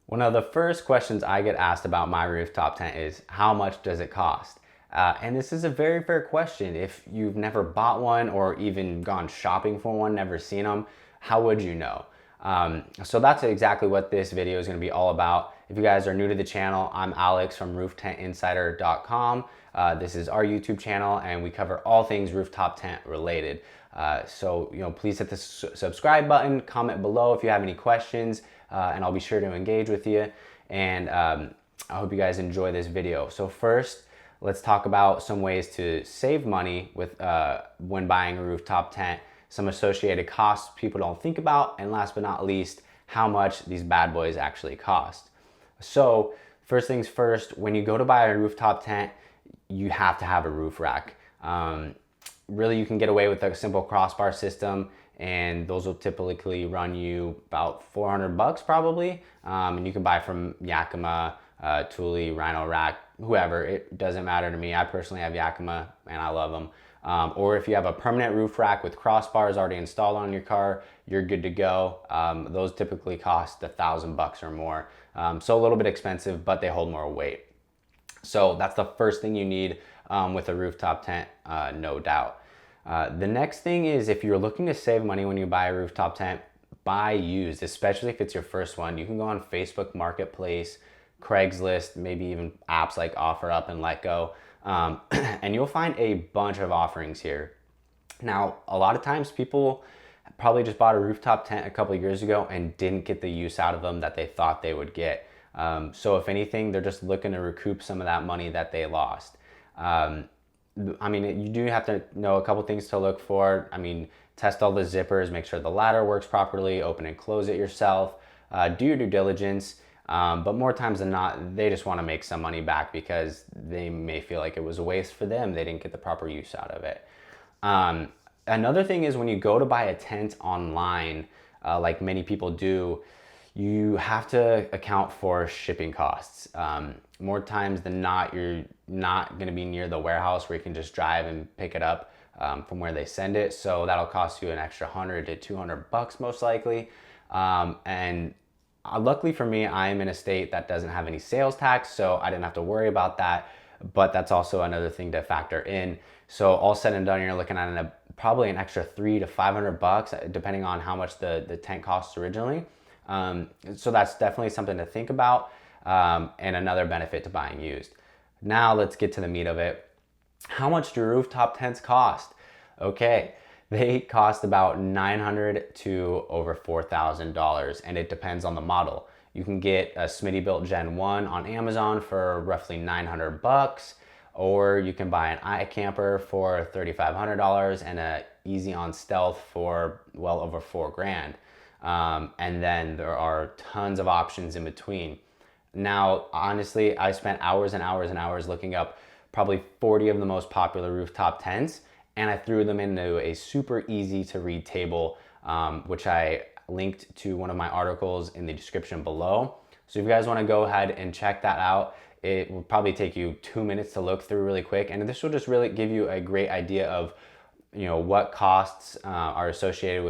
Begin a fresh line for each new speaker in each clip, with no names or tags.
One of the first questions I get asked about my rooftop tent is, how much does it cost? And this is a very fair question. If you've never bought one or even gone shopping for one, never seen them, how would you know? So that's exactly what this video is going to be all about. If you guys are new to the channel, I'm Alex from rooftentinsider.com. This is our YouTube channel and we cover all things rooftop tent related. So please hit the subscribe button, comment below if you have any questions, and I'll be sure to engage with you. And I hope you guys enjoy this video. So first, let's talk about some ways to save money with when buying a rooftop tent, some associated costs people don't think about, and last but not least, how much these bad boys actually cost. So first things first, when you go to buy a rooftop tent, you have to have a roof rack. Really, you can get away with a simple crossbar system, and those will typically run you about 400 bucks probably. And you can buy from Yakima, Thule, Rhino Rack, whoever. It doesn't matter to me. I personally have Yakima and I love them. Or if you have a permanent roof rack with crossbars already installed on your car, you're good to go. Those typically cost $1,000 or more. So a little bit expensive, but they hold more weight. So that's the first thing you need with a rooftop tent, no doubt. The next thing is, if you're looking to save money when you buy a rooftop tent, buy used, especially if it's your first one. You can go on Facebook Marketplace, Craigslist, maybe even apps like OfferUp and LetGo, and you'll find a bunch of offerings here. Now, a lot of times people probably just bought a rooftop tent a couple of years ago and didn't get the use out of them that they thought they would get. So if anything, they're just looking to recoup some of that money that they lost. I mean, you do have to know a couple things to look for. I mean, test all the zippers, make sure the ladder works properly, open and close it yourself, do your due diligence. But more times than not, they just want to make some money back because they may feel like it was a waste for them. They didn't get the proper use out of it. Another thing is, when you go to buy a tent online, like many people do, you have to account for shipping costs. More times than not, you're not going to be near the warehouse where you can just drive and pick it up from where they send it. So that'll cost you an extra 100 to 200 bucks most likely. And luckily for me, I am in a state that doesn't have any sales tax, so I didn't have to worry about that. But that's also another thing to factor in. So all said and done, you're looking at probably an extra 300 to 500 bucks, depending on how much the tent costs originally. So that's definitely something to think about, and another benefit to buying used. Now let's get to the meat of it. How much do rooftop tents cost? Okay, they cost about $900 to over $4,000, and it depends on the model. You can get a Smittybilt Gen 1 on Amazon for roughly 900 bucks, or you can buy an iCamper for $3,500 and a Easy on Stealth for well over $4,000. And then there are tons of options in between. Now, honestly, I spent hours and hours and hours looking up probably 40 of the most popular rooftop tents, and I threw them into a super easy to read table, which I linked to one of my articles in the description below. So if you guys want to go ahead and check that out, it will probably take you 2 minutes to look through really quick, and this will just really give you a great idea of what costs are associated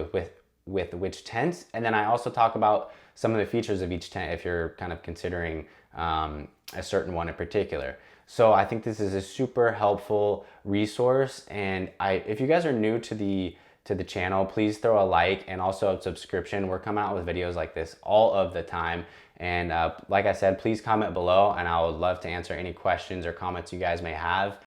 with which tents. And then I also talk about some of the features of each tent if you're kind of considering a certain one in particular. So I think this is a super helpful resource, and if you guys are new to the channel, please throw a like and also a subscription. We're coming out with videos like this all of the time, and like I said, please comment below and I would love to answer any questions or comments you guys may have.